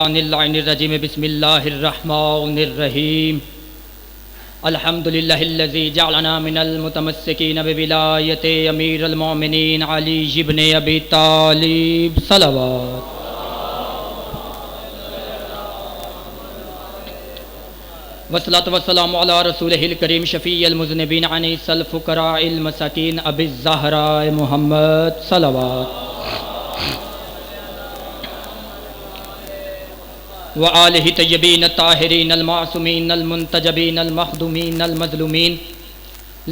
الرجیم بسم اللہ الرحمن الرحیم الحمد للہ الذی جعلنا من المتمسکین بولایت امیر المؤمنین علی بن ابی طالب صلوات والصلاۃ والسلام علی رسولہ الکریم شفیع المذنبین انیس الفقراء المساکین ابی الزہراء محمد صلوات وآلہ طیبین الطاہرین المعصومین المنتجبین المخدومین المظلومین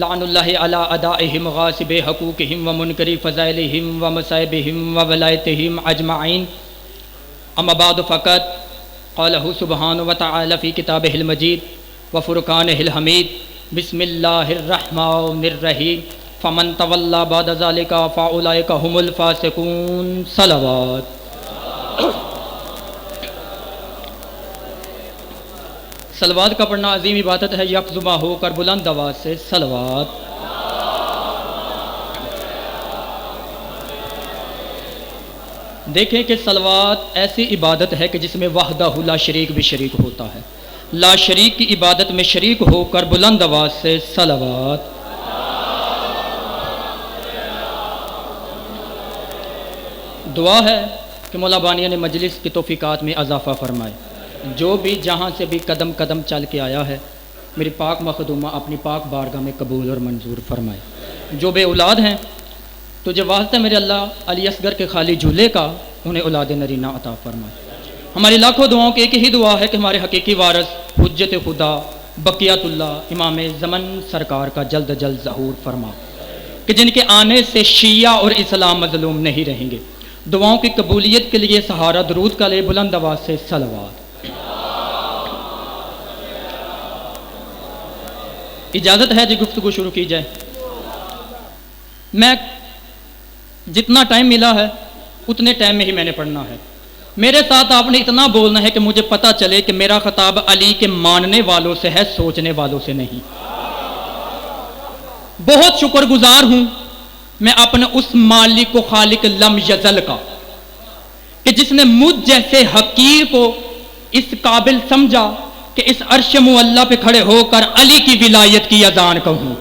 لعن اللہ علی اعدائہم غاصب حقوقہم ومنکر فضائلہم ومصائبہم وولایتہم اجمعین اما بعد فقط قالہ سبحانہ وتعالی فی کتابہ المجید وفرقانہ الحمید بسم اللہ الرحمن الرحیم فمن تولی بعد ذلک فاولئک هم الفاسقون صلوات صلوات کا پڑھنا عظیم عبادت ہے، یک زباں ہو کر بلند آواز سے صلوات۔ دیکھیں کہ صلوات ایسی عبادت ہے کہ جس میں وحدہ لا شریک بھی شریک ہوتا ہے، لا شریک کی عبادت میں شریک ہو کر بلند آواز سے صلوات۔ دعا ہے کہ مولا بانیہ نے مجلس کی توفیقات میں اضافہ فرمائے، جو بھی جہاں سے بھی قدم قدم چل کے آیا ہے میری پاک مخدومہ اپنی پاک بارگاہ میں قبول اور منظور فرمائے۔ جو بے اولاد ہیں تجھے واسطہ میرے اللہ علی اصغر کے خالی جھولے کا انہیں اولاد نرینہ عطا فرمائے۔ ہماری لاکھوں دعاؤں کی ایک ہی دعا ہے کہ ہمارے حقیقی وارث حجت خدا بقیت اللہ امام زمن سرکار کا جلد جلد ظہور فرما، کہ جن کے آنے سے شیعہ اور اسلام مظلوم نہیں رہیں گے۔ دعاؤں کی قبولیت کے لیے سہارا درود کا لے بلند آواز سے صلوات۔ اجازت ہے جی گفتگو شروع کی جائے۔ میں جتنا ٹائم ملا ہے اتنے ٹائم میں ہی میں نے پڑھنا ہے۔ میرے ساتھ آپ نے اتنا بولنا ہے کہ مجھے پتہ چلے کہ میرا خطاب علی کے ماننے والوں سے ہے، سوچنے والوں سے نہیں۔ بہت شکر گزار ہوں میں اپنے اس مالک و خالق لم یزل کا کہ جس نے مجھ جیسے حقیر کو اس قابل سمجھا کہ اس عرش معلیٰ پہ کھڑے ہو کر علی کی ولایت کی اذان کہوں۔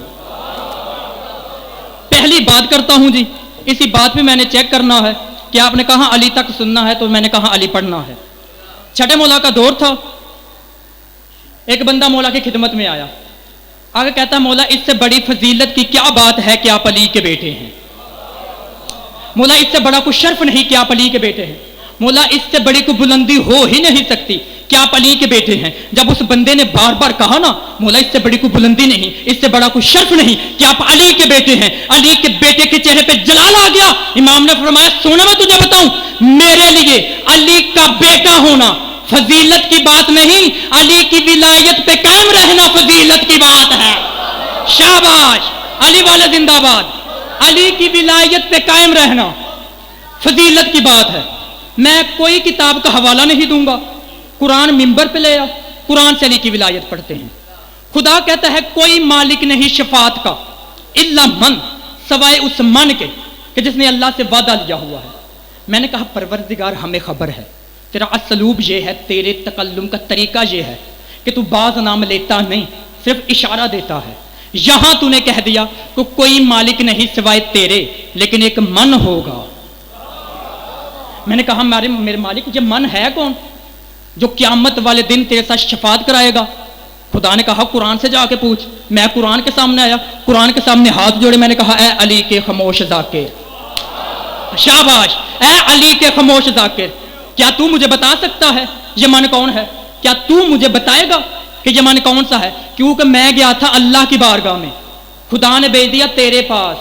پہلی بات کرتا ہوں جی، اسی بات پہ میں نے چیک کرنا ہے کہ آپ نے کہا علی تک سننا ہے تو میں نے کہا علی پڑھنا ہے۔ چھٹے مولا کا دور تھا، ایک بندہ مولا کی خدمت میں آیا، آگے کہتا مولا اس سے بڑی فضیلت کی کیا بات ہے کہ آپ علی کے بیٹے ہیں، مولا اس سے بڑا کوئی شرف نہیں کہ آپ علی کے بیٹے ہیں، مولا اس سے بڑی کوئی بلندی ہو ہی نہیں سکتی کہ آپ علی کے بیٹے ہیں۔ جب اس بندے نے بار بار کہا نا مولا اس سے بڑی کوئی بلندی نہیں، اس سے بڑا کوئی شرف نہیں کہ آپ علی کے بیٹے ہیں، علی کے بیٹے کے چہرے پہ جلال آ گیا۔ امام نے فرمایا سونا میں تجھے بتاؤں، میرے لیے علی کا بیٹا ہونا فضیلت کی بات نہیں، علی کی ولایت پہ قائم رہنا فضیلت کی بات ہے۔ شاباش، علی والے زندہ باد۔ علی کی ولایت پہ قائم رہنا فضیلت کی بات ہے۔ میں کوئی کتاب کا حوالہ نہیں دوں گا، قرآن ممبر پہ لے آ، قرآن سے علی کی ولایت پڑھتے ہیں۔ خدا کہتا ہے کوئی مالک نہیں شفاعت کا الا من، سوائے اس من کے کہ جس نے اللہ سے وعدہ لیا ہوا ہے۔ میں نے کہا پروردگار ہمیں خبر ہے تیرا اسلوب یہ ہے، تیرے تکلم کا طریقہ یہ ہے کہ تو بعض نام لیتا نہیں، صرف اشارہ دیتا ہے۔ یہاں تو نے کہہ دیا کہ کوئی مالک نہیں سوائے تیرے، لیکن ایک من ہوگا۔ میں نے کہا میرے مالک یہ من ہے کون جو قیامت والے دن تیرے ساتھ شفاعت کرائے گا؟ خدا نے کہا قرآن سے جا کے پوچھ۔ میں قرآن کے سامنے آیا، قرآن کے سامنے ہاتھ جوڑے، میں نے کہا اے علی کے خاموش ذاکر، شاباش، اے علی کے خاموش ذاکر، کیا تو مجھے بتا سکتا ہے یہ من کون ہے؟ کیا تو مجھے بتائے گا کہ یہ من کون سا ہے؟ کیونکہ میں گیا تھا اللہ کی بارگاہ میں، خدا نے بھیج دیا تیرے پاس،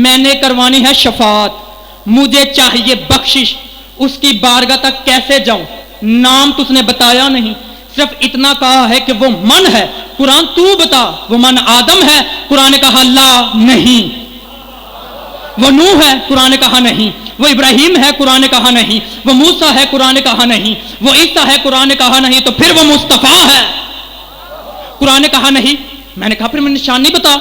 میں نے کروانی ہے شفاعت، مجھے چاہیے بخشش، اس کی بارگاہ تک کیسے جاؤں؟ نام تو اس نے بتایا نہیں، صرف اتنا کہا ہے کہ وہ من ہے۔ قرآن تو بتا وہ من آدم ہے؟ قرآن نے کہا لا نہیں۔ وہ نوح ہے؟ قرآن نے کہا نہیں۔ وہ ابراہیم ہے؟ قرآن نے کہا نہیں۔ وہ موسیٰ ہے؟ قرآن نے کہا نہیں۔ وہ عیسیٰ ہے؟ قرآن نے کہا نہیں۔ تو پھر وہ مصطفیٰ ہے؟ قرآن نے کہا نہیں۔ میں نے کہا پھر میں نشان نہیں بتا،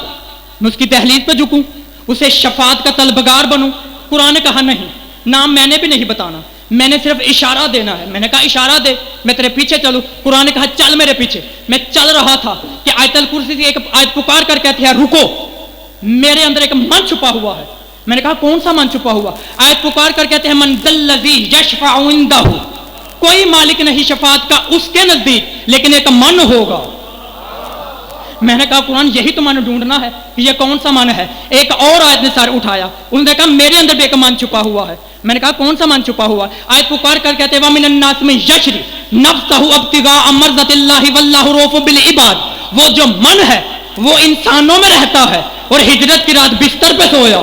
میں اس کی دہلیز پہ جھکوں، اسے شفاعت کا طلبگار بنوں؟ قرآن نے کہا نہیں۔ نام میں نے بھی نہیں بتانا، میں نے صرف اشارہ دینا ہے. میں نے کہا اشارہ دے, میں تیرے پیچھے چلوں. قرآن نے کہا چل میرے پیچھے. میں چل رہا تھا کہ آیت الکرسی سے ایک آیت پکار کر کہتی ہے رکو, میرے اندر ایک من چھپا ہوا ہے. میں نے کہا کون سا من چھپا ہوا؟ آیت پکار کر کہتے ہیں من ذا الذی یشفع عندہ, کوئی مالک نہیں شفاعت کا اس کے نزدیک, لیکن ایک من ہوگا. میں نے کہا قرآن یہی تو من ڈھونڈنا ہے کہ یہ کون سا من ہے. ایک اور آیت نے سر اٹھایا, انہوں نے کہا میرے اندر بھی ایک من چھپا ہوا ہے. میں نے کہا کون سا من چھپا ہوا ہے؟ آیت پکار کر کہتے ہیں وَمِنَ النَّاسِ مَن یشری نَفْسَهُ ابْتِغَاءَ مَرْضَاتِ اللَّهِ وَاللَّهُ رَءُوفٌ بِالْعِبَادِ. وہ جو من ہے وہ انسانوں میں رہتا ہے اور ہجرت کی رات بستر پہ سویا.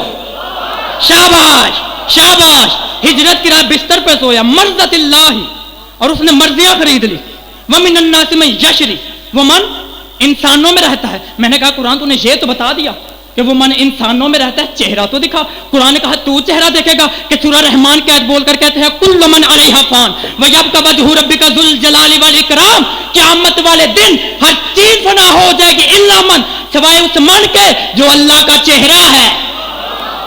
شاباش شاباش, ہجرت کی رات بستر پہ سویا مرضات اللہ, اور اس نے مرضیاں خرید لی. وَمِنَ النَّاسِ مَن یشری, وہ من انسانوں میں رہتا ہے. میں نے کہا قرآن تو نے یہ تو بتا دیا کہ وہ من انسانوں میں رہتا ہے, چہرہ تو دکھا. قرآن نے کہا تو چہرہ دیکھے گا کہ سورہ رحمان کی آیت بول کر کہتے ہیں کل من علیہا فان ویبقی وجہ ربک ذو الجلال والاکرام. قیامت والے دن ہر چیز فنا ہو جائے گی الا من, سوائے اس من کے جو اللہ کا چہرہ ہے.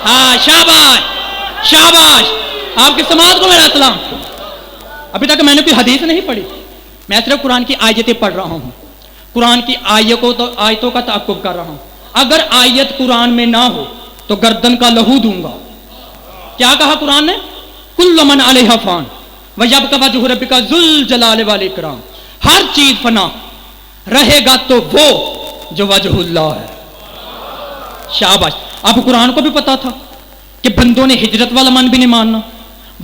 ہاں شاباش شاباش. آپ کی سماعت کو میرا سلام. ابھی تک میں نے کوئی حدیث نہیں پڑھی, میں صرف قرآن کی آیتیں پڑھ رہا ہوں, قرآن کی آیتوں کا تعقب کر رہا ہوں. اگر آیت قرآن میں نہ ہو تو گردن کا لہو دوں گا. کیا کہا قرآن نے؟ کل من علیہا فان ویبقی وجہ ربک ذو الجلال والاکرام. ہر چیز فنا رہے گا تو وہ جو وجہ اللہ ہے. شاباش. اب قرآن کو بھی پتا تھا کہ بندوں نے ہجرت والا من بھی نہیں ماننا,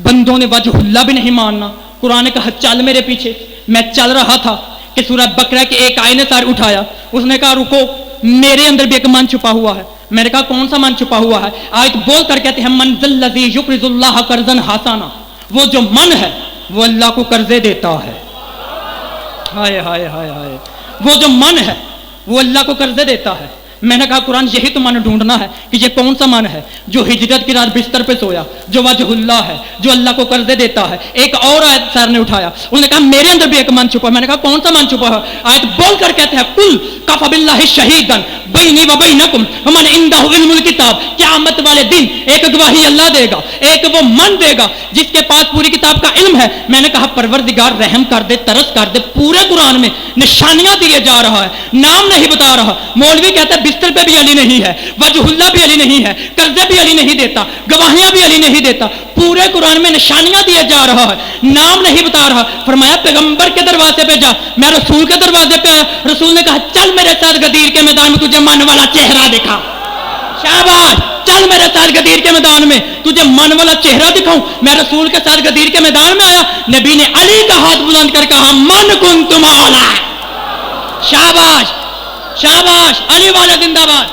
بندوں نے وجہ اللہ بھی نہیں ماننا. قرآن نے کہا چل میرے پیچھے. میں چل رہا تھا کہ سورہ بقرہ کے ایک آیت نے سر اٹھایا, اس نے کہا رکو میرے اندر بھی ایک من چھپا ہوا ہے. میں نے کہا کون سا من چھپا ہوا ہے؟ آیت بول کر کہتے ہیں من ذا الذی یقرض اللہ قرضا حسنا, وہ جو من ہے وہ اللہ کو قرضے دیتا ہے. ہائے ہائے ہائے ہائے, وہ جو من ہے وہ اللہ کو قرضے دیتا ہے. میں نے کہا قرآن یہی تو من ڈھونڈنا ہے کہ یہ کون سا من ہے جو ہجرت کی رات بستر پہ سویا, جو وجہ اللہ ہے, جو اللہ کو قرضے دیتا ہے. ایک اور آیت سر نے اٹھایا, انہوں نے کہا میرے اندر بھی ایک من چھپا. میں نے کہا کون سا من چھپا ہے؟ آیت بول کر کہتے ہیں کل کفی باللہ شہیدا بینی و بینکم ومن عندہ علم الکتاب. قیامت والے دن ایک گواہی اللہ دے گا, ایک وہ من دے گا جس کے پاس پوری کتاب کا علم ہے. میں نے کہا پروردگار رحم کر دے, ترس کر دے, پورے قرآن میں نشانیاں دیے جا رہا ہے, نام نہیں بتا رہا. مولوی کہتا ہے بستر پہ بھی علی نہیں ہے, وجہ اللہ بھی علی نہیں ہے, قرضے بھی علی نہیں دیتا, گواہیاں بھی علی نہیں دیتا. پورے قرآن میں نشانیاں دیے جا رہا ہے, نام نہیں بتا رہا. فرمایا پیغمبر کے دروازے پہ جا. میں رسول کے دروازے پہ آیا, رسول نے کہا چل میرے ساتھ غدیر کے میدان میں تجھے من والا چہرہ دکھا. شاباش, چل میرے ساتھ غدیر کے میدان میں تجھے من والا چہرہ دکھاؤں. میں رسول کے ساتھ غدیر کے میدان میں آیا, نبی نے علی کا ہاتھ بلند کر کہا من کنت مولا. شاباش شاباش, علی والے زندہ باد.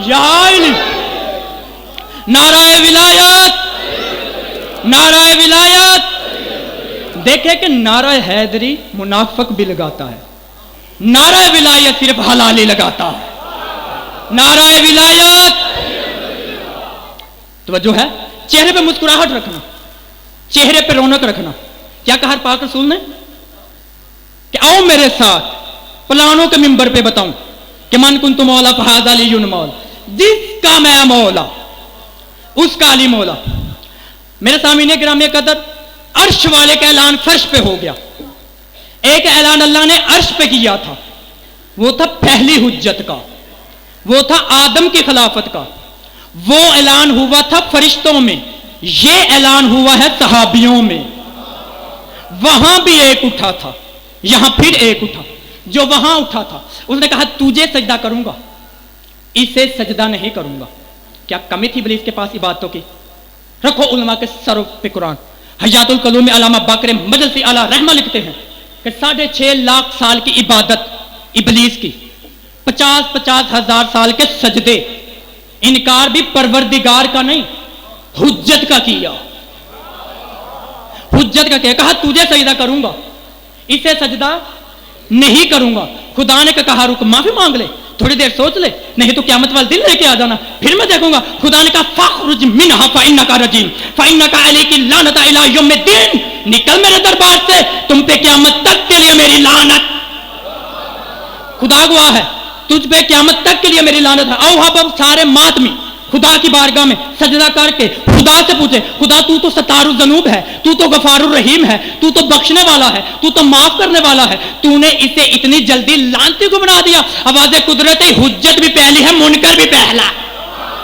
یا علی, نعرہ ولایت, نعرہ ولایت. دیکھیں کہ نعرہ حیدری منافق بھی لگاتا ہے, نعرہ ولایت صرف حلالی لگاتا ہے. نعرہ ولایت. توجہ ہے, چہرے پہ مسکراہٹ رکھنا, چہرے پہ رونق رکھنا. کیا کہا پاک رسول نے کہ آؤ میرے ساتھ پلانوں کے منبر پہ بتاؤں کہ من کنت مولا فہذا علی مولا, جس کا میں مولا اس کا علی مولا. میرے سامنے گرامی قدر, عرش والے کا اعلان فرش پہ ہو گیا. ایک اعلان اللہ نے عرش پہ کیا تھا, وہ تھا پہلی حجت کا, وہ تھا آدم کی خلافت کا. وہ اعلان ہوا تھا فرشتوں میں, یہ اعلان ہوا ہے صحابیوں میں. وہاں بھی ایک اٹھا تھا, یہاں پھر ایک اٹھا. جو وہاں اٹھا تھا اس نے کہا تجھے سجدہ کروں گا, اسے سجدہ نہیں کروں گا. کیا کمی تھی ابلیس کے پاس عبادتوں کی؟ رکھو علماء کے سروں پہ قرآن. حیات القلوم میں علامہ باقر مجلسی اعلیٰ رحمہ لکھتے ہیں کہ 6.5 لاکھ سال کی عبادت ابلیس کی, 50 ہزار سال کے سجدے, انکار بھی پروردگار کا نہیں حجت کا کیا. حجت کا کیا, کہا تجھے سجدہ کروں گا, اسے سجدہ نہیں کروں گا. خدا نے کہا رک معافی مانگ لے, تھوڑی دیر سوچ لے, نہیں تو قیامت والے دن لے کے آ جانا, پھر میں دیکھوں گا. خدا نے کہا فاخرج منہا فانک رجیم فانک علیک اللعنۃ الی یوم الدین. نکل میرے دربار سے, تم پہ قیامت تک کے لیے میری لعنت. خدا گواہ ہے, تجھ پہ قیامت تک کے لیے میری لعنت ہے. او ہم سارے ماتمی خدا کی بارگاہ میں سجدہ کر کے خدا سے پوچھے خدا تو ستار الذنوب ہے, تو غفار الرحیم ہے, تو بخشنے والا ہے, تو معاف کرنے والا ہے, تو نے اسے اتنی جلدی لعنتی کو بنا دیا. آواز قدرت حجت بھی پہلی ہے, منکر بھی پہلا.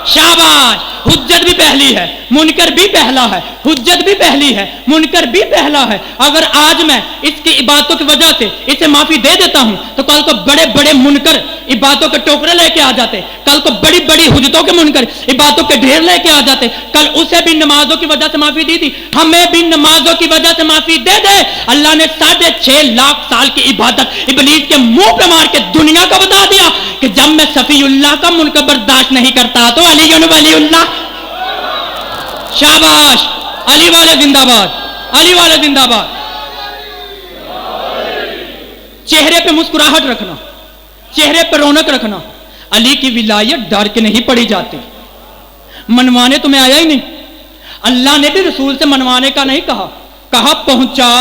شاباش, حجت بھی پہلی ہے, منکر بھی پہلا ہے, حجت بھی پہلی ہے, منکر بھی پہلا ہے. اگر آج میں اس کی عبادتوں کی وجہ سے اسے معافی دے دیتا ہوں تو کل کو بڑے بڑے منکر عبادتوں کے ٹوکرے لے کے آ جاتے, کل کو بڑی بڑی حجتوں کے منکر عبادتوں کے ڈھیر لے کے آ جاتے. کل اسے بھی نمازوں کی وجہ سے معافی دی تھی, ہمیں بھی نمازوں کی وجہ سے معافی دے دے. اللہ نے 6.5 لاکھ سال کی عبادت ابلیس کے منہ پہ مار کے دنیا کو بتا دیا کہ جب میں صفی اللہ کا منکر برداشت نہیں کرتا تو علی ولی اللہ. شاباش, علی والے زندہ باد, علی والے زندہ باد. چہرے پہ مسکراہٹ رکھنا, چہرے پہ رونق رکھنا. علی کی ولایت ڈر کے نہیں پڑی جاتی. منوانے تمہیں آیا ہی نہیں. اللہ نے بھی رسول سے منوانے کا نہیں کہا, کہا پہنچا,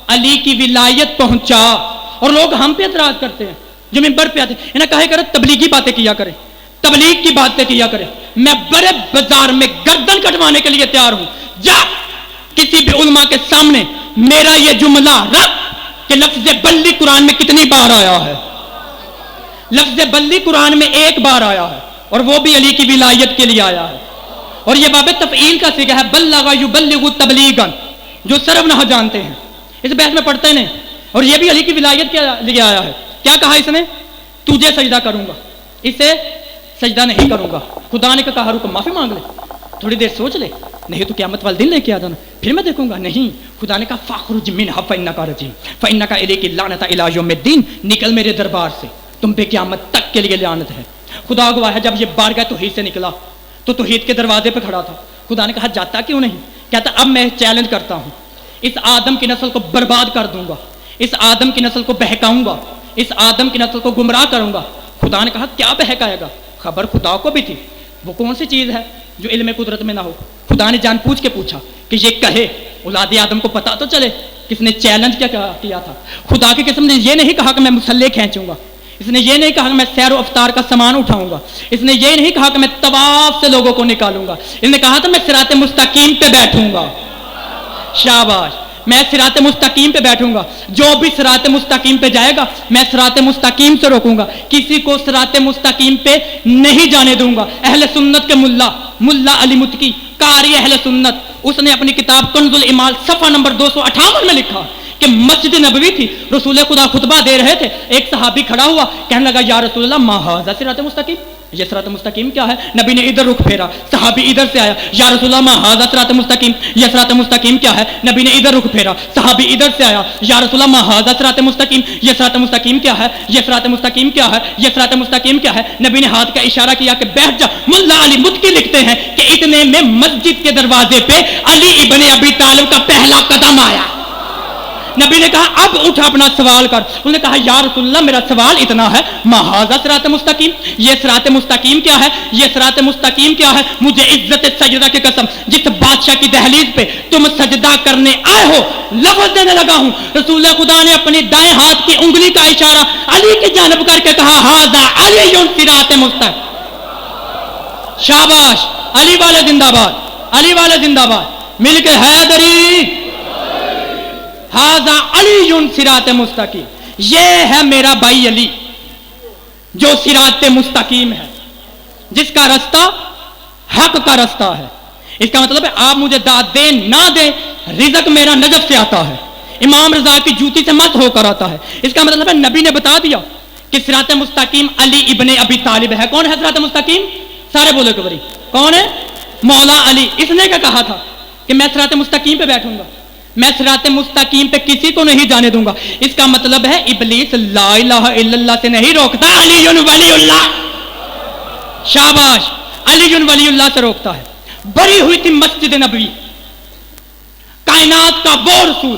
علی کی ولایت پہنچا. اور لوگ ہم پہ اعتراض کرتے ہیں جو منبر پہ آتے ہیں, انہیں کہا کرے تبلیغی باتیں کیا کرے, تبلیغ کی باتیں کیا کرے. میں بڑے بازار میں گردن کٹوانے کے لیے تیار ہوں. جا کسی بھی علماء کے سامنے میرا یہ جملہ رکھ کہ لفظ بلی قرآن میں کتنی بار آیا ہے. لفظ بلی قرآن میں 1 بار آیا ہے, اور وہ بھی علی کی ولایت کے لیے آیا ہے. اور یہ باب تفعیل کا صیغہ ہے, بلغ یبلغ تبلیغا, جو صرف نہ جانتے ہیں اس بحث میں پڑھتے نہیں. اور یہ بھی علی کی ولایت کے لیے آیا ہے. کیا کہا اس نے؟ تجھے سجدہ کروں گا, اسے سجدہ نہیں کروں گا. خدا نے کہا رک معافی مانگ لے, تھوڑی دیر سوچ لے, نہیں تو قیامت والے دن لے کے آ جانا, پھر میں دیکھوں گا. نہیں, خدا نے کہا فاخرج منھا فانک رجیم فانک الیک اللعنۃ الی یوم الدین, نکل میرے دربار سے, تم پہ قیامت تک کے لیے لعنت ہے. خدا گواہ ہے, جب یہ بارگاہ توحید سے نکلا تو توحید کے دروازے پہ کھڑا تھا. خدا نے کہا جاتا کیوں نہیں؟ کہتا اب میں چیلنج کرتا ہوں, اس آدم کی نسل کو برباد کر دوں گا, اس آدم کی نسل کو بہکاؤں گا, اس آدم کی نسل کو گمراہ کروں گا. خدا نے کہا کیا بہکائے گا؟ خبر خدا کو بھی تھی, وہ کون سی چیز ہے جو علم قدرت میں نہ ہو. خدا نے جان پوچھ کے پوچھا کہ یہ کہے, اولاد آدم کو پتا تو چلے کس نے چیلنج کیا تھا. خدا کی قسم نے یہ نہیں کہا کہ میں مسلح کھینچوں گا, اس نے یہ نہیں کہا کہ میں سیر و افطار کا سامان اٹھاؤں گا, اس نے یہ نہیں کہا کہ میں طواف سے لوگوں کو نکالوں گا, اس نے کہا تھا میں صراط مستقیم پہ بیٹھوں گا. شاباش, میں صراط مستقیم پہ بیٹھوں گا. جو بھی صراط مستقیم پہ جائے گا میں صراط مستقیم سے روکوں گا, کسی کو صراط مستقیم پہ نہیں جانے دوں گا. اہل سنت کے ملا علی متقی قاری اہل سنت, اس نے اپنی کتاب کنز الایمان صفحہ نمبر 258 میں لکھا کہ مسجد نبوی تھی, رسول خدا خطبہ دے رہے تھے, ایک صحابی کھڑا ہوا, کہنے لگا یا رسول اللہ ما ھذا صراط مستقیم, یہ صراط مستقیم کیا ہے؟ نبی نے ادھر رخ پھیرا, صحابی ادھر سے آیا, یا رسول اللہ ما ھذا صراط مستقیم, یہ صراط مستقیم کیا ہے؟ نبی نے ادھر رخ پھیرا, صحابی ادھر سے آیا, یا رسول اللہ ما ھذا صراط مستقیم, یہ صراط مستقیم کیا ہے؟ یہ صراط مستقیم کیا ہے؟ یہ صراط مستقیم کیا ہے؟ نبی نے ہاتھ کا اشارہ کیا کہ بیٹھ جا. ملا علی متقی لکھتے ہیں کہ اتنے میں مسجد کے دروازے پہ علی ابن ابی طالب کا پہلا قدم آیا. نبی نے کہا اب اٹھ اپنا سوال کر. انہوں نے کہا یا رسول اللہ میرا سوال اتنا ہے, ما ھذا صراط مستقیم, یہ صراط مستقیم کیا ہے؟ یہ صراط مستقیم کیا ہے؟ مجھے عزت سجدہ کی قسم, جس بادشاہ کی دہلیز پہ تم سجدہ کرنے آئے ہو لفظ دینے لگا ہوں. رسول خدا نے اپنی دائیں ہاتھ کی انگلی کا اشارہ علی کی جانب کر کے کہا ھذا علی صراط مستقیم. شاباش, علی والے زندہ باد, علی والے زندہ باد. مل کے حیدری, ھذا علی صراط مستقیم, یہ ہے میرا بھائی علی جو صراط مستقیم ہے, جس کا رستہ حق کا رستہ ہے. اس کا مطلب ہے آپ مجھے داد دیں نہ دیں, رزق میرا نجف سے آتا ہے, امام رضا کی جوتی سے مت ہو کر آتا ہے. اس کا مطلب ہے نبی نے بتا دیا کہ صراط مستقیم علی ابن ابی طالب ہے. کون ہے صراط مستقیم؟ سارے بولے کبری, کون ہے؟ مولا علی. اس نے کیا کہا تھا کہ میں صراط مستقیم پہ بیٹھوں گا, میں صراط مستقیم پہ کسی کو نہیں جانے دوں گا. اس کا مطلب ہے ابلیس لا الہ الا اللہ سے نہیں روکتا, علی ولی اللہ. شاباش, علی ولی اللہ سے روکتا ہے. بری ہوئی تھی مسجد نبوی, کائنات کا وہ رسول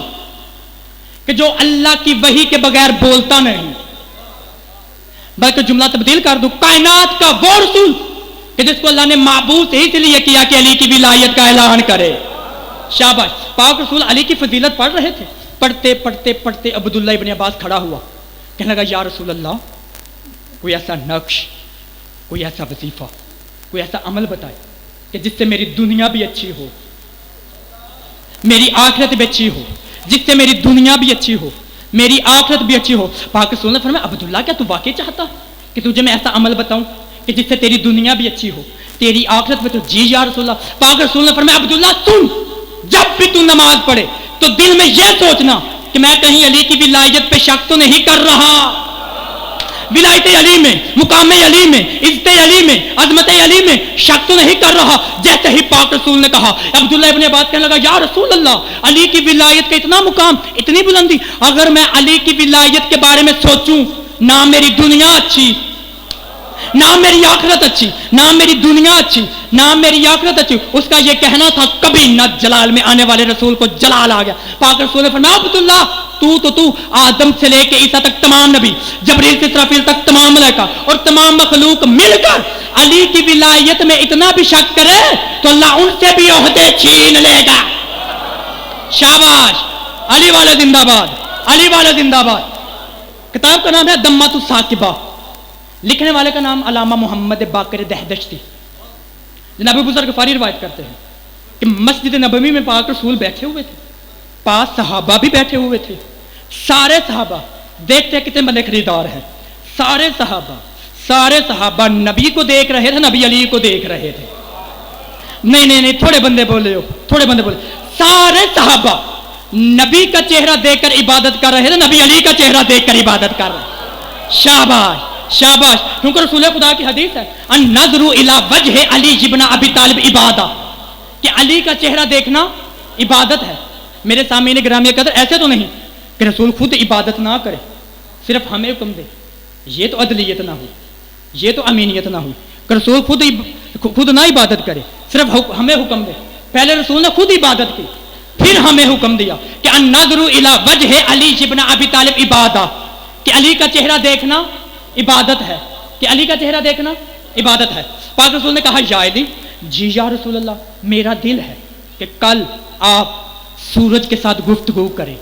کہ جو اللہ کی وحی کے بغیر بولتا نہیں, بلکہ جملہ تبدیل کر دوں, کائنات کا وہ رسول کہ جس کو اللہ نے معبود اس لیے کیا کہ علی کی ولایت کا اعلان کرے. شاباش. پاک رسول علی کی فضیلت پڑھ رہے تھے, پڑھتے پڑھتے پڑھتے عبداللہ ابن عباس کھڑا ہوا, کہنے لگا یا رسول اللہ کوئی ایسا نقش, کوئی ایسا وظیفہ کوئی ایسا عمل بتائے کہ جس سے میری دنیا بھی اچھی ہو, میری آخرت بھی اچھی ہو, جس سے میری دنیا بھی اچھی ہو, میری آخرت بھی اچھی ہو. پاک رسول نے فرمایا عبداللہ کیا تو واقعی چاہتا کہ تجھے میں ایسا عمل بتاؤں کہ جس سے تیری دنیا بھی اچھی ہو, تیری آخرت میں؟ تو جی یا رسول اللہ. پاک رسول نے فرمایا عبداللہ سن, جب بھی تو نماز پڑھے تو دل میں یہ سوچنا کہ میں کہیں علی کی ولایت پہ شک تو نہیں کر رہا. ولایت علی میں, مقام علی میں, عزت علی میں, عظمت علی میں شک تو نہیں کر رہا. جیسے ہی پاک رسول نے کہا, عبداللہ ابن عباس کہنے لگا یا رسول اللہ, علی کی ولایت کا اتنا مقام, اتنی بلندی, اگر میں علی کی ولایت کے بارے میں سوچوں, نہ میری دنیا اچھی, نہ میری آخرت اچھی, نہ میری دنیا اچھی, نہ میری آخرت اچھی. اس کا یہ کہنا تھا کبھی نہ جلال میں آنے والے رسول کو جلال آ گیا. پاک رسول نے فرمایا عبداللہ تو آدم سے لے کے عیسیٰ تک تمام نبی, جبریل سے اسرافیل تک تمام ملائکہ اور تمام مخلوق مل کر علی کی ولایت میں اتنا بھی شک کرے تو اللہ ان سے بھی عہدے چھین لے گا. شاباش, علی والا زندہ باد, علی والا زندہ باد. کتاب کا نام ہے دمۃ الثاقبہ, لکھنے والے کا نام علامہ محمد باقر دہدشتی. جناب بزرگ غفاری روایت کرتے ہیں کہ مسجد نبوی میں پاک رسول بیٹھے ہوئے تھے, پاس صحابہ بھی بیٹھے ہوئے تھے. سارے صحابہ دیکھتے کتنے بندے خریدار ہیں, سارے صحابہ نبی کو دیکھ رہے تھے, نبی علی کو دیکھ رہے تھے. نہیں تھوڑے بندے بولے ہو, تھوڑے بندے بولے. سارے صحابہ نبی کا چہرہ دیکھ کر عبادت کر رہے تھے, نبی علی کا چہرہ دیکھ کر عبادت کر رہے. شاباش شاباش. کیونکہ رسول خدا کی حدیث ہے النظر الی وجہ علی ابن ابی طالب عبادہ, کہ علی کا چہرہ دیکھنا عبادت ہے. میرے سامعین گرامی قدر, ایسے تو نہیں کہ رسول خود عبادت نہ کرے, صرف ہمیں حکم دے. یہ تو عدلیت نہ ہو, یہ تو امینیت نہ ہو کہ رسول خود نہ عبادت کرے, صرف ہمیں حکم دے. پہلے رسول نے خود عبادت کی, پھر ہمیں حکم دیا کہ النظر الی وجہ علی ابن ابی طالب عبادہ, کہ علی کا چہرہ دیکھنا عبادت ہے, کہ علی کا چہرہ دیکھنا عبادت ہے. پاک رسول نے کہا یا علی, جی یا رسول اللہ, میرا دل ہے کہ کل آپ سورج کے ساتھ گفتگو کریں.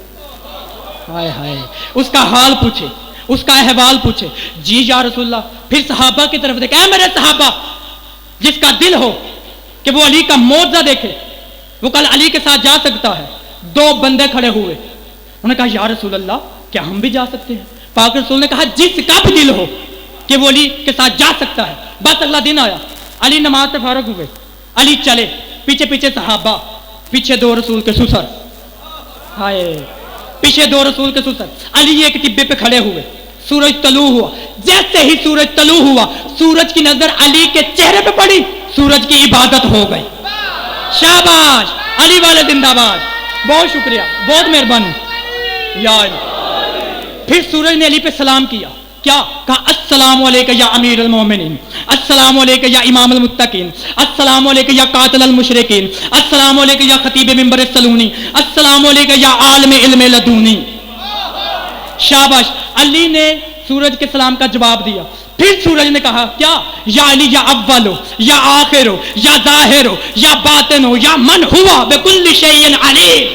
ہائے ہائے, اس کا حال پوچھے, اس کا احوال پوچھے. جی یا رسول اللہ. پھر صحابہ کی طرف دیکھے, اے میرے صحابہ, جس کا دل ہو کہ وہ علی کا معجزہ دیکھے, وہ کل علی کے ساتھ جا سکتا ہے. دو بندے کھڑے ہوئے, انہوں نے کہا یا رسول اللہ, کیا ہم بھی جا سکتے ہیں؟ پاک رسول نے کہا جس کا بھی دل ہو کہ وہ علی کے ساتھ جا سکتا ہے. بس اگلا دن آیا, علی نماز سے فارغ ہوئے, علی چلے, پیچھے پیچھے صحابہ, پیچھے دو رسول کے سسر, ہائے, پیچھے دو رسول کے سسر. علی ایک ٹبے پہ کھڑے ہوئے, سورج طلوع ہوا. جیسے ہی سورج طلوع ہوا, سورج کی نظر علی کے چہرے پہ پڑی, سورج کی عبادت ہو گئی. شاباش, علی والے زندہ باد. بہت شکریہ, بہت مہربانی یا علی. پھر سورج نے علی پہ سلام کیا, کیا کہا السلام علیکہ یا امیر المومنین, السلام علیکہ یا امام المتقین, السلام علیکہ یا قاتل المشرکین, السلام علیکہ یا خطیب منبر السلونی, السلام علیکہ یا عالم علم لدونی. شاباش, علی نے سورج کے سلام کا جواب دیا. پھر سورج نے کہا کیا یا علی یا اول ہو یا آخر ہو یا ظاہر ہو یا باطن ہو یا من ہوا بکل شیء علیم.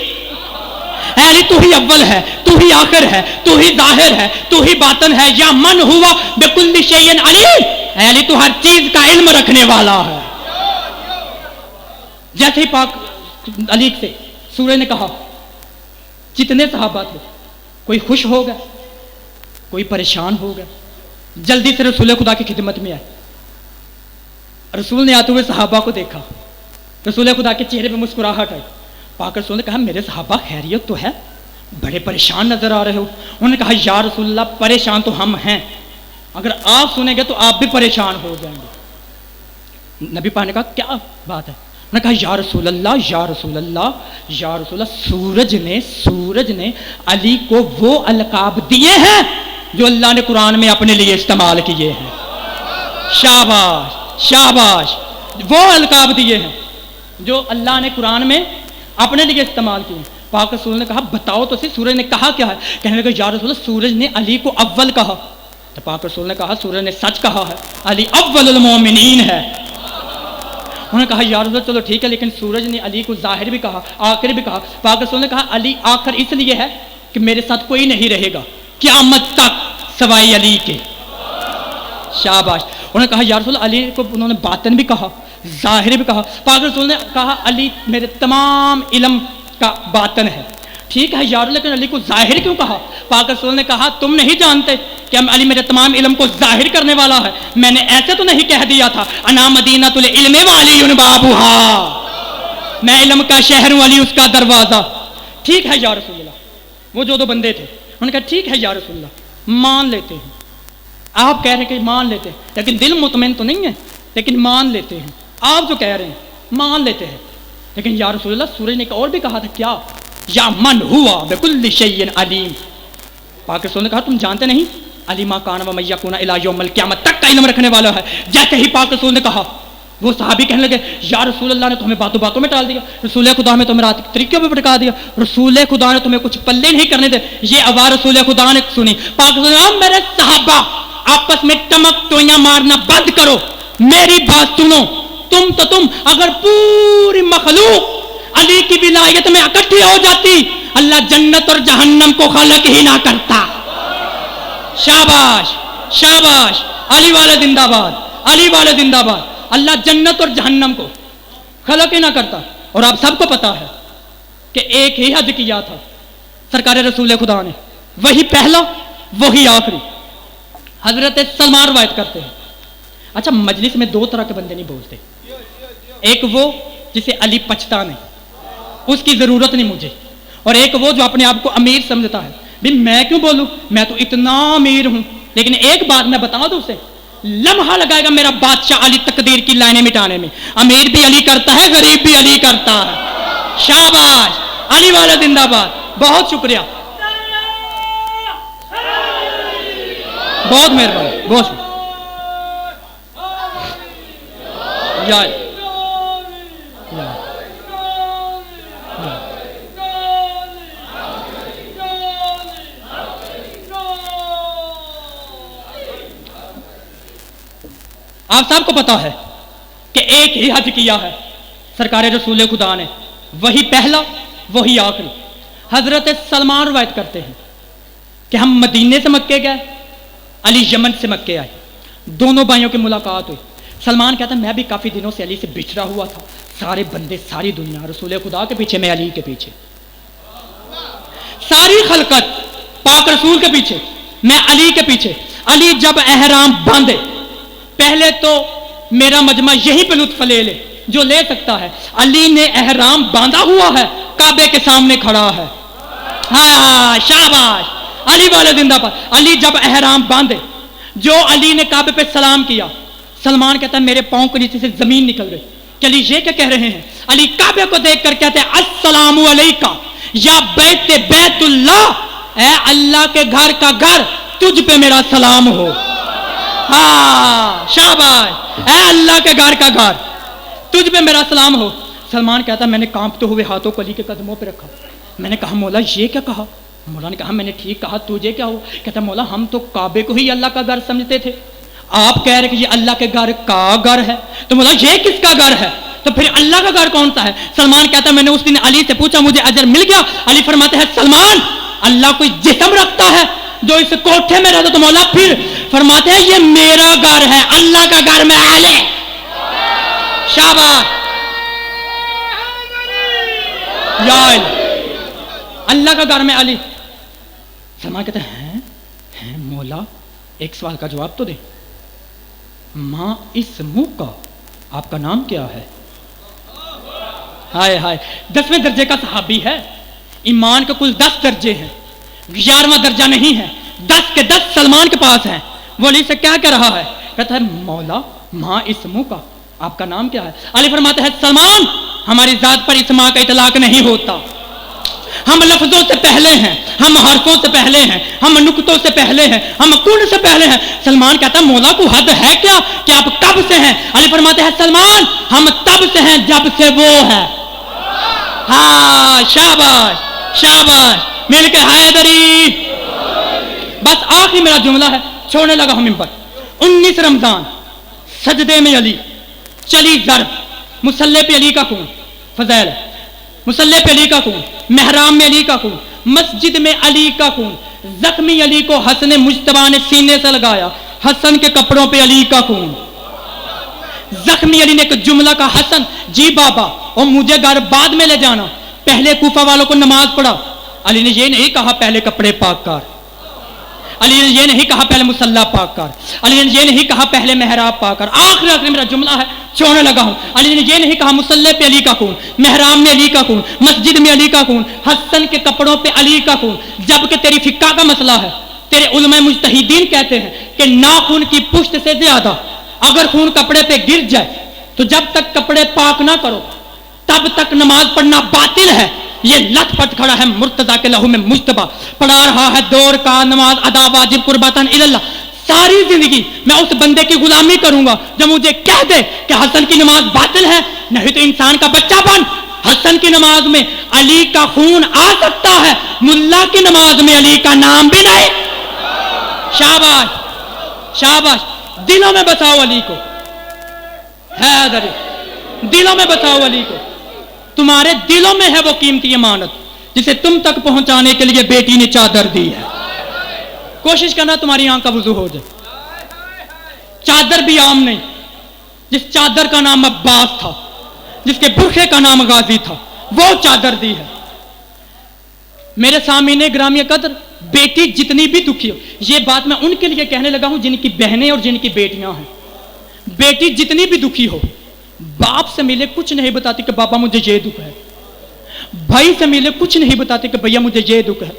اے علی تو ہی اول ہے, تو ہی آخر ہے, تو ہی ظاہر ہے, تو ہی باطن ہے, یا من ہوا بکل شیء علیم. اے علی تو ہر چیز کا علم رکھنے والا ہے. جیسے ہی پاک علی سے سورج نے کہا, جتنے صحابہ تھے کوئی خوش ہو گیا, کوئی پریشان ہو گیا, جلدی سے رسول خدا کی خدمت میں آئے. رسول نے آتے ہوئے صحابہ کو دیکھا, رسول خدا کے چہرے پہ مسکراہٹ آئی. پاک رسول نے کہا میرے صحابہ خیریت تو ہے, بڑے پریشان نظر آ رہے ہو. انہوں نے کہا یا رسول اللہ, پریشان تو ہم ہیں, اگر آپ سنیں گے تو آپ بھی پریشان ہو جائیں گے. نبی پاک نے کہا کیا بات ہے؟ انہوں نے کہا یا رسول اللہ, یا رسول اللہ, یا رسول اللہ, سورج نے علی کو وہ القاب دیے ہیں جو اللہ نے قرآن میں اپنے لیے استعمال کیے ہیں. شاباش شاباش, وہ القاب دیے ہیں جو اللہ نے قرآن میں اپنے لیے استعمال کیے. پاک رسول نے کہا بتاؤ تو صحیح, سورج نے کہا کیا ہے؟ کہنے لگا یا رسول اللہ, سورج نے علی کو اول کہا. تو پاک رسول نے کہا سورج نے سچ کہا ہے, علی اول المومنین ہے. انہوں نے کہا یا رسول اللہ چلو ٹھیک ہے, لیکن سورج نے علی کو ظاہر بھی کہا, آخر بھی کہا. پاک رسول نے کہا علی آخر اس لیے ہے کہ میرے ساتھ کوئی نہیں رہے گا قیامت تک سوائے علی کے. شاباش. انہوں نے کہا یا رسول اللہ، علی کو انہوں نے باطن بھی کہا، ظاہر بھی کہا. پاک رسول نے کہا علی میرے تمام علم کا باطن ہے. ٹھیک ہے یا رسول، لیکن علی کو ظاہر کیوں کہا؟ پاک رسول نے کہا تم نہیں جانتے کہ علی میرے تمام علم کو ظاہر کرنے والا ہے. میں نے ایسے تو نہیں کہہ دیا تھا انا مدینۃ العلم وعلی بابھا، میں علم کا شہر ہوں، علی اس کا دروازہ. ٹھیک ہے یا رسول اللہ. وہ جو دو بندے تھے انہوں نے کہا ٹھیک ہے یا رسول اللہ، مان لیتے ہیں. آپ کہہ رہے ہیں کہ مان لیتے ہیں، لیکن دل مطمئن تو نہیں ہے، لیکن مان لیتے ہیں. آپ جو کہہ رہے ہیں مان لیتے ہیں، لیکن یا رسول اللہ سورج نے اور بھی کہا تھا کیا؟ یا من ہوا بکل شیء علیم. پاک رسول نے کہا تم جانتے نہیں علی ما کان و میکون الی یوم القیامت تک کا علم رکھنے والا ہے. جیسے ہی پاک رسول نے کہا وہ صحابی کہنے لگے یا رسول اللہ نے تو ہمیں باتوں باتوں میں ٹال دیا، رسول خدا نے تو ہمیں رات کے طریقوں پہ بھٹکا دیا، رسول خدا نے تمہیں کچھ پلے نہیں کرنے دے. یہ آواز رسول خدا نے سنی. پاک رسول نے کہا میرے صحابہ آپس میں ٹمک ٹوئیاں مارنا بند کرو، میری بات سنو. تم اگر پوری مخلوق علی کی ولایت میں اکٹھی ہو جاتی، اللہ جنت اور جہنم کو خلق ہی نہ کرتا. شاباش شاباش، علی والے زندہ باد، علی والے زندہ باد. اللہ جنت اور جہنم کو خلق ہی نہ کرتا. اور آپ سب کو پتا ہے کہ ایک ہی حج کیا تھا سرکار رسول خدا نے، وہی پہلا وہی آخری. حضرت سلمان روایت کرتے ہیں. اچھا مجلس میں دو طرح کے بندے نہیں بولتے، ایک وہ جسے علی پچھتا نہیں، اس کی ضرورت نہیں مجھے، اور ایک وہ جو اپنے آپ کو امیر سمجھتا ہے. بھی میں کیوں بولوں، میں تو اتنا امیر ہوں. لیکن ایک بات میں بتا دوں اسے، لمحہ لگائے گا میرا بادشاہ علی تقدیر کی لائنیں مٹانے میں. امیر بھی علی کرتا ہے، غریب بھی علی کرتا ہے. شاباش، علی والا زندہ باد. بہت شکریہ، بہت مہربانی، بہت شکریہ. آپ سب کو پتا ہے کہ ایک ہی حج کیا ہے سرکار رسول خدا نے، وہی پہلا وہی آخری. حضرت سلمان روایت کرتے ہیں کہ ہم مدینے سے مکے گئے، علی یمن سے مکے آئے، دونوں بھائیوں کی ملاقات ہوئی. سلمان کہتا ہے میں بھی کافی دنوں سے علی سے بچھڑا ہوا تھا، سارے بندے ساری دنیا رسول خدا کے پیچھے، میں علی کے پیچھے، ساری خلقت پاک رسول کے پیچھے، میں علی کے پیچھے. علی جب احرام باندھے، پہلے تو میرا مجمع یہی پہ لطف لے لے جو لے سکتا ہے. علی نے احرام باندھا ہوا ہے، کعبے کے سامنے کھڑا ہے. ہاں شاباش، علی والے زندہ باد. علی جب احرام باندھے، جو علی نے کعبے پہ سلام کیا، سلمان کہتا ہے میرے پاؤں کے نیچے سے زمین نکل گئی کہ علی یہ کیا کہہ رہے ہیں. علی کعبے کو دیکھ کر کہتے ہیں السلام علیکہ یا بیت اللہ، اے اللہ کے گھر کا گھر، تجھ پہ میرا سلام ہو. ہاں شاباش، اے اللہ کے گھر کا گھر، تجھ پہ میرا سلام ہو. سلمان کہتا ہے میں نے کانپتے ہوئے ہاتھوں کو علی کے قدموں پہ رکھا. میں نے کہا مولا یہ کیا کہا؟ مولا نے کہا میں نے ٹھیک کہا، تجھے کیا ہو؟ کہتا مولا ہم تو کعبے کو ہی اللہ کا گھر سمجھتے تھے، آپ کہہ رہے کہ یہ اللہ کے گھر کا گھر ہے، تو مولا یہ کس کا گھر ہے؟ تو پھر اللہ کا گھر کون سا ہے؟ سلمان کہتا ہے میں نے اس دن علی سے پوچھا، مجھے اجر مل گیا. علی فرماتے ہیں سلمان اللہ کوئی جسم رکھتا ہے جو اس کوٹھے میں رہتا؟ تو مولا پھر فرماتے ہیں یہ میرا گھر ہے، اللہ کا گھر میں علی. شاباش، یا اللہ کا گھر میں علی. سلمان کہتے ہیں مولا ایک سوال کا جواب تو دے، ماں اس منہ کا آپ کا نام کیا ہے؟ ہائے ہائے، 10ویں درجے کا صحابی ہے. ایمان کے کل 10 درجے ہیں، 11واں درجہ نہیں ہے، 10 کے 10 سلمان کے پاس ہیں. وہ علی سے کیا کہہ رہا ہے؟ کہتا ہے مولا ماں اس منہ کا آپ کا نام کیا ہے؟ علی فرماتے ہیں سلمان ہماری ذات پر اس ماں کا اطلاق نہیں ہوتا، ہم لفظوں سے پہلے ہیں، ہم حرفوں سے پہلے ہیں، ہم نقطوں سے پہلے ہیں، ہم کل سے پہلے ہیں. سلمان کہتا ہے مولا کو حد ہے کیا کہ آپ کب سے ہیں؟ علی فرماتے ہیں سلمان ہم تب سے ہیں جب سے وہ ہے. ہاں شاباش شاباش، مل کے حیدری. بس آخری میرا جملہ ہے، چھوڑنے لگا ہوں ممبر. 19 رمضان سجدے میں علی، چلی ضرب، مصلی پہ علی کا خون، فضائل مصلی پہ علی کا خون، محرام میں علی کا خون، مسجد میں علی کا خون. زخمی علی کو حسن مجتبیٰ نے سینے سے لگایا، حسن کے کپڑوں پہ علی کا خون. زخمی علی نے ایک جملہ کہا, حسن جی بابا اور مجھے گھر بعد میں لے جانا, پہلے کوفہ والوں کو نماز پڑھا. علی نے یہ نہیں کہا پہلے کپڑے پاک کر, علی نے یہ نہیں کہا پہلے مصلی پاک کر, علی نے یہ نہیں کہا پہلے محراب پاک کر. آخری میرا جملہ ہے, چھوڑنے لگا ہوں. علی نے یہ نہیں کہا مصلی پہ علی کا خون, محراب میں علی کا خون, مسجد میں علی کا خون, حسن کے کپڑوں پہ علی کا خون. جبکہ تیری فقہ کا مسئلہ ہے, تیرے علماء مجتہدین کہتے ہیں کہ ناخن کی پشت سے زیادہ اگر خون کپڑے پہ گر جائے تو جب تک کپڑے پاک نہ کرو تب تک نماز پڑھنا باطل ہے. یہ لٹ پٹ کھڑا ہے مرتضیٰ کے لہو میں مجتبیٰ, پڑھا رہا ہے دور کا نماز ادا واجب قربتاً اللہ. ساری زندگی میں اس بندے کی غلامی کروں گا جو مجھے کہہ دے کہ حسن کی نماز باطل ہے. نہیں تو انسان کا بچہ بن. حسن کی نماز میں علی کا خون آ سکتا ہے, ملا کی نماز میں علی کا نام بھی نہیں. شاباش شاباش, دلوں میں بساؤ علی کو, حیدر دلوں میں بساؤ علی کو. تمہارے دلوں میں ہے وہ قیمتی امانت جسے تم تک پہنچانے کے لیے بیٹی نے چادر دی ہے. کوشش کرنا تمہاری آنکھ کا وضو ہو جائے. چادر بھی عام نہیں, جس چادر کا نام عباس تھا, جس کے برخے کا نام غازی تھا, وہ چادر دی ہے. میرے سامنے گرامی قدر, بیٹی جتنی بھی دکھی ہو, یہ بات میں ان کے لیے کہنے لگا ہوں جن کی بہنیں اور جن کی بیٹیاں ہیں. بیٹی جتنی بھی دکھی ہو, باپ سے ملے کچھ نہیں بتاتی کہ بابا مجھے یہ دکھ ہے, بھائی سے ملے کچھ نہیں بتاتی کہ بھیا مجھے یہ دکھ ہے.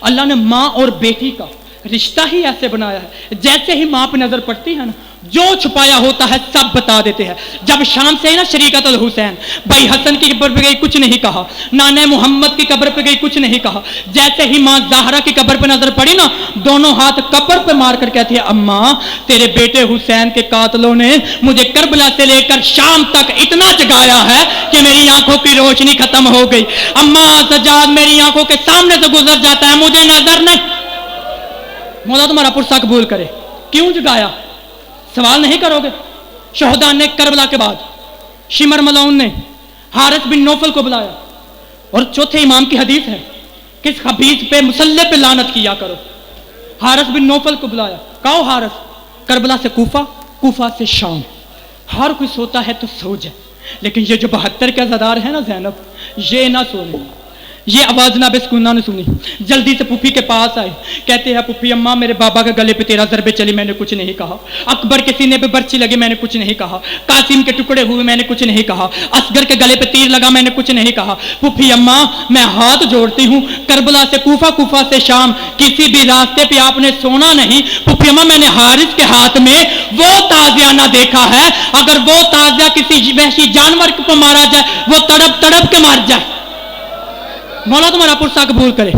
اللہ نے ماں اور بیٹی کا رشتہ ہی ایسے بنایا ہے, جیسے ہی ماں پہ نظر پڑتی ہے نا, جو چھپایا ہوتا ہے سب بتا دیتے ہیں. جب شام سے ہی نا شریکت الحسین, بھائی حسن کی قبر پہ گئی کچھ نہیں کہا, نانے محمد کی قبر پہ گئی کچھ نہیں کہا. جیسے ہی ماں زہرا کی قبر پہ نظر پڑی نا, دونوں ہاتھ قبر پہ مار کر کہتی ہے اماں تیرے بیٹے حسین کے قاتلوں نے مجھے کربلا سے لے کر شام تک اتنا جگایا ہے کہ میری آنکھوں کی روشنی ختم ہو گئی. اماں سجاد میری آنکھوں کے سامنے سے گزر جاتا ہے, مجھے نظر نہیں. مولا تمہارا پرسہ قبول کرے. کیوں جگایا؟ سوال نہیں کرو گے؟ شہداء نے کربلا کے بعد شمر ملعون نے حارث بن نوفل کو بلایا, اور چوتھے امام کی حدیث ہے کس خبیث پہ مسلح پہ لعنت کیا کرو. حارث بن نوفل کو بلایا, کہو حارث کربلا سے کوفہ, کوفہ سے شام, ہر کوئی سوتا ہے تو سو جائے, لیکن یہ جو 72 کے عزادار ہے نا زینب, یہ نہ سونے. یہ آواز جناب سکونہ نے سنی, جلدی سے پھوپھی کے پاس آئے, کہتے ہیں پھوپھی اماں میرے بابا کے گلے پہ 13 ضربے چلی, میں نے کچھ نہیں کہا. اکبر کے سینے پہ برچی لگی, میں نے کچھ نہیں کہا. قاسم کے ٹکڑے ہوئے, میں نے کچھ نہیں کہا. اصغر کے گلے پہ تیر لگا, میں نے کچھ نہیں کہا. پھوپھی اماں میں ہاتھ جوڑتی ہوں, کربلا سے کوفہ, کوفہ سے شام, کسی بھی راستے پہ آپ نے سونا نہیں. پھوپھی اماں میں نے حارث کے ہاتھ میں وہ تازیانہ دیکھا ہے, اگر وہ تازیہ کسی وحشی جانور کو مارا جائے وہ تڑپ تڑپ کے مار جائے. مولا تمہارا پرسہ قبول کرے.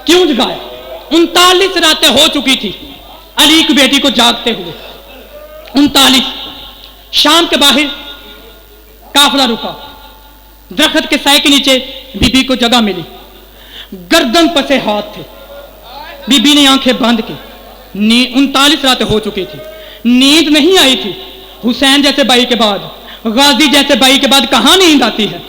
کیوں جگایا؟ 39 راتیں ہو چکی تھی علی کی بیٹی کو جاگتے ہوئے. 39 شام کے باہر قافلہ رکا, درخت کے سائے کے نیچے بی بی کو جگہ ملی, گردن پسے ہاتھ تھے. بی بی نے آنکھیں بند کی. 39 راتیں ہو چکی تھی, نیند نہیں آئی تھی. حسین جیسے بھائی کے بعد, غازی جیسے بھائی کے بعد کہاں نیند آتی ہے.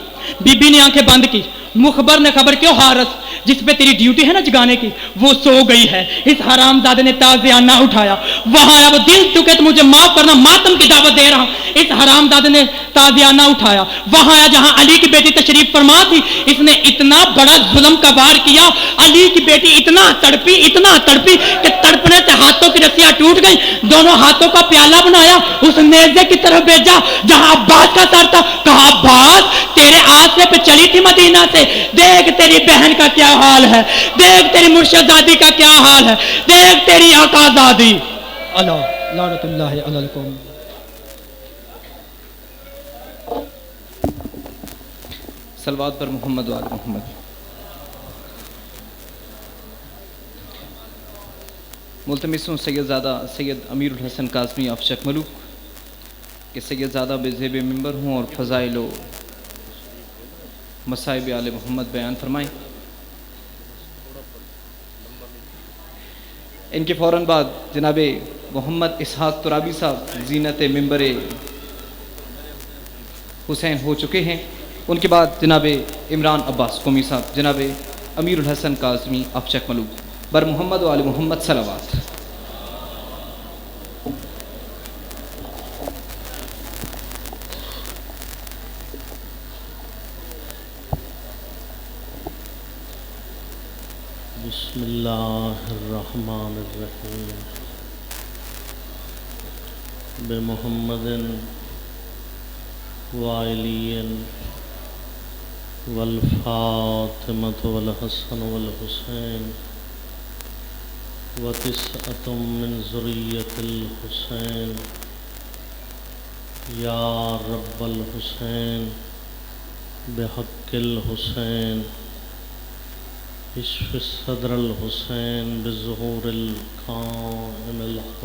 بی بی نے آنکھیں بند کی. مخبر نے خبر کیوں حارث جس پہ تیری ڈیوٹی ہے نا جگانے کی, وہ سو گئی ہے. اس حرام زادے نے تازیانہ اٹھایا. وہاں آیا, وہ دل چکے تو مجھے معاف کرنا, ماتم کی دعوت دے رہا ہوں. اس حرام زادے نے تازیانہ اٹھایا. وہاں آیا جہاں علی کی بیٹی تشریف فرما تھی. اس نے اتنا بڑا ظلم کا وار کیا, علی کی بیٹی اتنا تڑپی کہ تڑپنے سے ہاتھوں کی رسیاں ٹوٹ گئی. دونوں ہاتھوں کا پیالہ بنایا, اس نیزے کی طرف بھیجا جہاں عباس کا سر تھا. کہا عباس تیرے آسرے پہ چلی تھی مدینہ سے, دیکھ تیری بہن کا کیا حال ہے, دیکھ تیری مرشدزادی کا کیا حال ہے, دیکھ تیری آقا زادی. اللہ لعنت اللہ علی القوم. صلوات پر محمد و آل محمد. ملتمس ہوں سید زادہ سید امیر الحسن قاسمی آف چکملو کہ سید زادہ بزیب ممبر ہوں اور فضائل و مصائب آل محمد بیان فرمائیں. ان کے فوراً بعد جناب محمد اسحاق ترابی صاحب زینت ممبر حسین ہو چکے ہیں. ان کے بعد جناب عمران عباس قومی صاحب, جناب امیر الحسن قاسمی آف چکملو. بر محمد و آل محمد صلوات. بسم اللہ الرحمن الرحیم بمحمد وعلی والفاطمة والحسن والحسین وتسعة من ذریة الحسین یا رب الحسین بحق الحسین اشف صدر الحسین بظہور القائم الحسین